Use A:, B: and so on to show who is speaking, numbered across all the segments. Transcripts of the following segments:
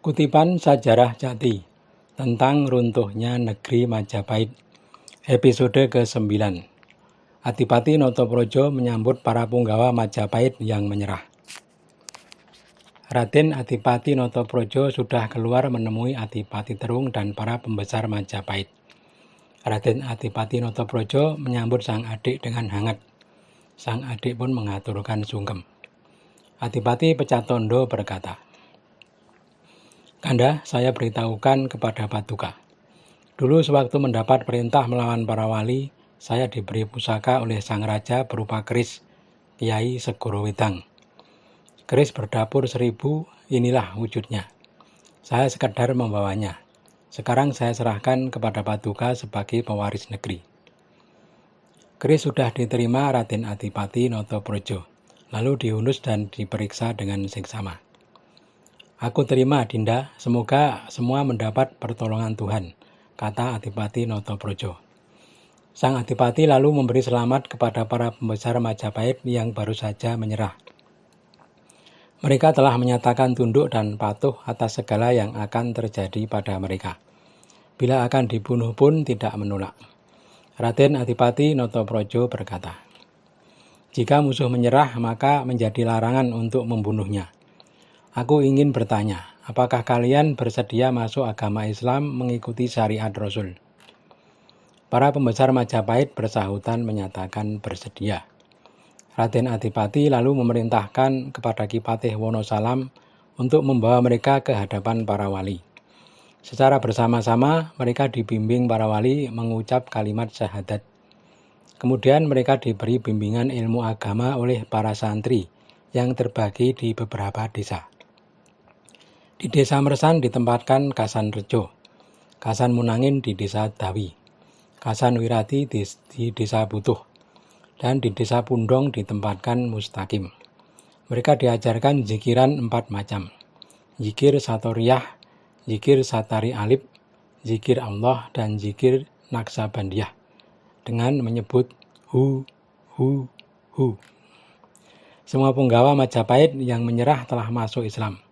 A: Kutipan Sajarah Jati tentang runtuhnya negeri Majapahit, episode ke-9. Adipati Notoprojo menyambut para punggawa Majapahit yang menyerah. Raden Adipati Notoprojo sudah keluar menemui Adipati Terung dan para pembesar Majapahit. Raden Adipati Notoprojo menyambut sang adik dengan hangat. Sang adik pun mengaturkan sungkem. Adipati Pecatondo berkata, "Kanda, saya beritahukan kepada Paduka. Dulu sewaktu mendapat perintah melawan para wali, saya diberi pusaka oleh sang raja berupa keris Kiai Segoro Wedang. Keris berdapur 1000, inilah wujudnya. Saya sekedar membawanya. Sekarang saya serahkan kepada Paduka sebagai pewaris negeri." Keris sudah diterima Raden Adipati Notoprojo, lalu diunus dan diperiksa dengan seksama. "Aku terima, Dinda, semoga semua mendapat pertolongan Tuhan," kata Adipati Notoprojo. Sang Adipati lalu memberi selamat kepada para pembesar Majapahit yang baru saja menyerah. Mereka telah menyatakan tunduk dan patuh atas segala yang akan terjadi pada mereka. Bila akan dibunuh pun tidak menolak. Raden Adipati Notoprojo berkata, "Jika musuh menyerah, maka menjadi larangan untuk membunuhnya. Aku ingin bertanya, apakah kalian bersedia masuk agama Islam mengikuti syariat Rasul?" Para pembesar Majapahit bersahutan menyatakan bersedia. Raden Adipati lalu memerintahkan kepada Ki Patih Wonosalam untuk membawa mereka ke hadapan para wali. Secara bersama-sama mereka dibimbing para wali mengucap kalimat syahadat. Kemudian mereka diberi bimbingan ilmu agama oleh para santri yang terbagi di beberapa desa. Di desa Mersan ditempatkan Kasan Rejo, Kasan Munangin di desa Dawi, Kasan Wirati di desa Butuh, dan di desa Pundong ditempatkan Mustaqim. Mereka diajarkan zikiran 4 macam, zikir Satoriyah, zikir Satari Alib, zikir Allah, dan zikir Naksabandiyah, dengan menyebut hu, hu, hu. Semua punggawa Majapahit yang menyerah telah masuk Islam.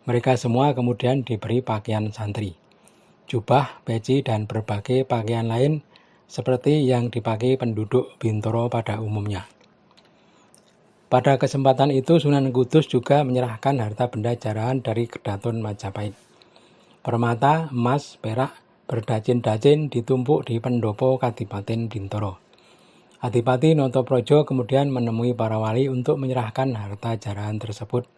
A: Mereka semua kemudian diberi pakaian santri, jubah, peci, dan berbagai pakaian lain seperti yang dipakai penduduk Bintoro pada umumnya. Pada kesempatan itu Sunan Kudus juga menyerahkan harta benda jarahan dari Kedaton Majapahit. Permata, emas, perak, berdacin-dacin ditumpuk di pendopo Kadipaten Bintoro. Adipati Notoprojo kemudian menemui para wali untuk menyerahkan harta jarahan tersebut.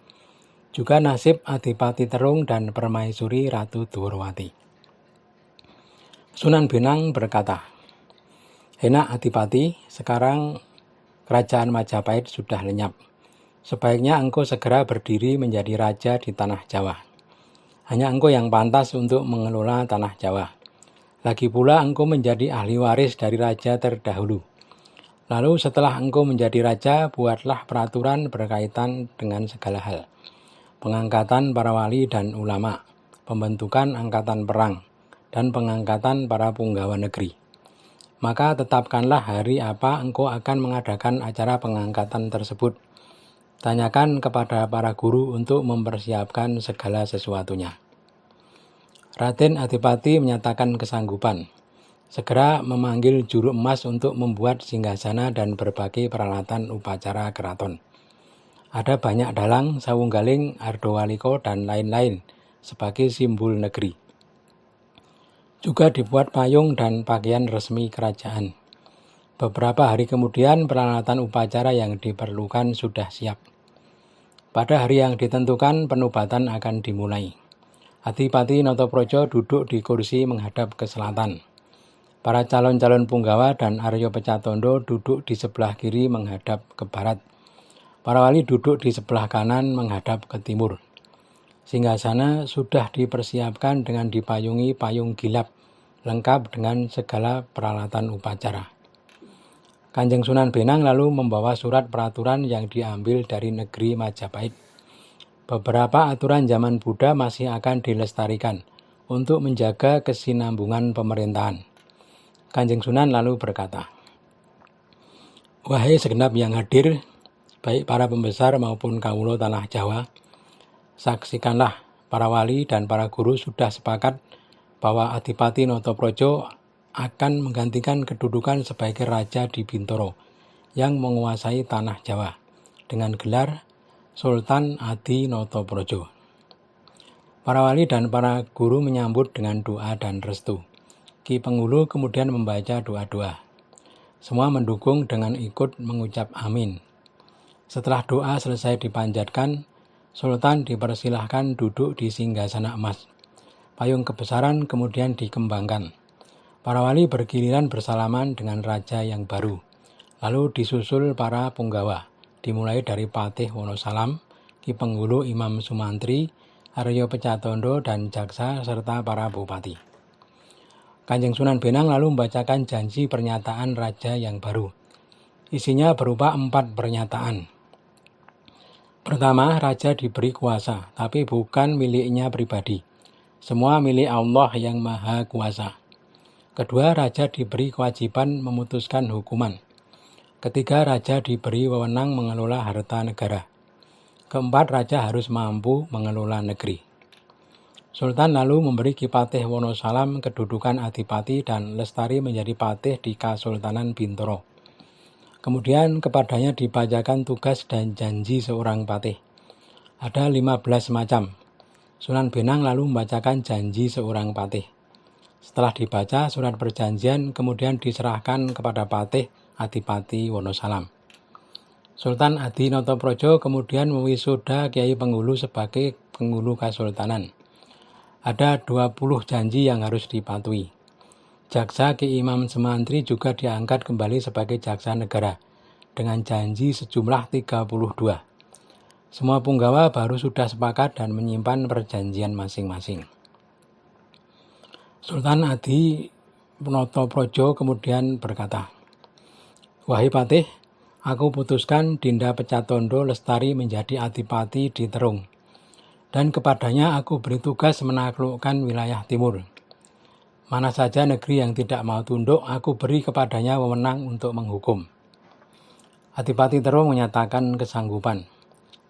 A: Juga nasib Adipati Terung dan Permaisuri Ratu Dworowati. Sunan Bonang berkata, "Enak Adipati, sekarang kerajaan Majapahit sudah lenyap. Sebaiknya engkau segera berdiri menjadi raja di tanah Jawa. Hanya engkau yang pantas untuk mengelola tanah Jawa. Lagi pula engkau menjadi ahli waris dari raja terdahulu. Lalu setelah engkau menjadi raja, buatlah peraturan berkaitan dengan segala hal. Pengangkatan para wali dan ulama, pembentukan angkatan perang, dan pengangkatan para punggawa negeri. Maka tetapkanlah hari apa engkau akan mengadakan acara pengangkatan tersebut. Tanyakan kepada para guru untuk mempersiapkan segala sesuatunya." Raden Adipati menyatakan kesanggupan. Segera memanggil juru emas untuk membuat singgasana dan berbagai peralatan upacara keraton. Ada banyak dalang, sawunggaling, ardowaliko, dan lain-lain sebagai simbol negeri. Juga dibuat payung dan pakaian resmi kerajaan. Beberapa hari kemudian peralatan upacara yang diperlukan sudah siap. Pada hari yang ditentukan penobatan akan dimulai. Adipati Notoprojo duduk di kursi menghadap ke selatan. Para calon-calon punggawa dan Aryo Pecatondo duduk di sebelah kiri menghadap ke barat. Para wali duduk di sebelah kanan menghadap ke timur. Singgasana sudah dipersiapkan dengan dipayungi payung gilap, lengkap dengan segala peralatan upacara. Kanjeng Sunan Bonang lalu membawa surat peraturan yang diambil dari negeri Majapahit. Beberapa aturan zaman Buddha masih akan dilestarikan untuk menjaga kesinambungan pemerintahan. Kanjeng Sunan lalu berkata, "Wahai segenap yang hadir, baik para pembesar maupun kawula tanah Jawa, saksikanlah para wali dan para guru sudah sepakat bahwa Adipati Notoprojo akan menggantikan kedudukan sebagai raja di Bintoro yang menguasai tanah Jawa dengan gelar Sultan Adi Notoprojo. Para wali dan para guru menyambut dengan doa dan restu. Ki Penghulu kemudian membaca doa-doa. Semua mendukung dengan ikut mengucap amin. Setelah doa selesai dipanjatkan, Sultan dipersilahkan duduk di singgasana emas. Payung kebesaran kemudian dikembangkan. Para wali bergiliran bersalaman dengan raja yang baru. Lalu disusul para punggawa, dimulai dari Patih Wonosalam, Ki Penghulu Imam Sumantri, Aryo Pecatondo, dan jaksa serta para bupati. Kanjeng Sunan Benang lalu membacakan janji pernyataan raja yang baru. Isinya berupa 4 pernyataan. Pertama, raja diberi kuasa, tapi bukan miliknya pribadi. Semua milik Allah yang Maha Kuasa. Kedua, raja diberi kewajiban memutuskan hukuman. Ketiga, raja diberi wewenang mengelola harta negara. Keempat, raja harus mampu mengelola negeri. Sultan lalu memberi Ki Patih Wonosalam kedudukan adipati dan lestari menjadi patih di Kasultanan Bintoro. Kemudian kepadanya dibacakan tugas dan janji seorang patih. Ada 15 macam. Sunan Benang lalu membacakan janji seorang patih. Setelah dibaca surat perjanjian kemudian diserahkan kepada patih Adipati Wonosalam. Sultan Adi Notoprojo kemudian mewisuda Kiai Penghulu sebagai penghulu Kasultanan. Ada 20 janji yang harus dipatuhi. Jaksa Ki Imam Sumantri juga diangkat kembali sebagai jaksa negara dengan janji sejumlah 32. Semua punggawa baru sudah sepakat dan menyimpan perjanjian masing-masing. Sultan Adi Notoprojo kemudian berkata, "Wahai Patih, aku putuskan Dinda Pecatondo Lestari menjadi adipati di Terung, dan kepadanya aku beri tugas menaklukkan wilayah timur. Mana saja negeri yang tidak mau tunduk, aku beri kepadanya wewenang untuk menghukum." Adipati Terung menyatakan kesanggupan.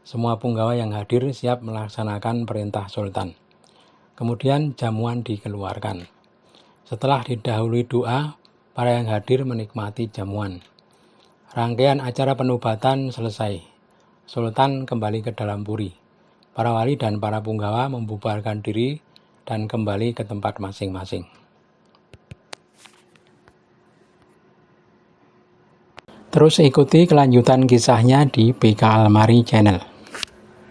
A: Semua punggawa yang hadir siap melaksanakan perintah Sultan. Kemudian jamuan dikeluarkan. Setelah didahului doa, para yang hadir menikmati jamuan. Rangkaian acara penobatan selesai. Sultan kembali ke dalam puri. Para wali dan para punggawa membubarkan diri dan kembali ke tempat masing-masing. Terus ikuti kelanjutan kisahnya di BK Almari Channel.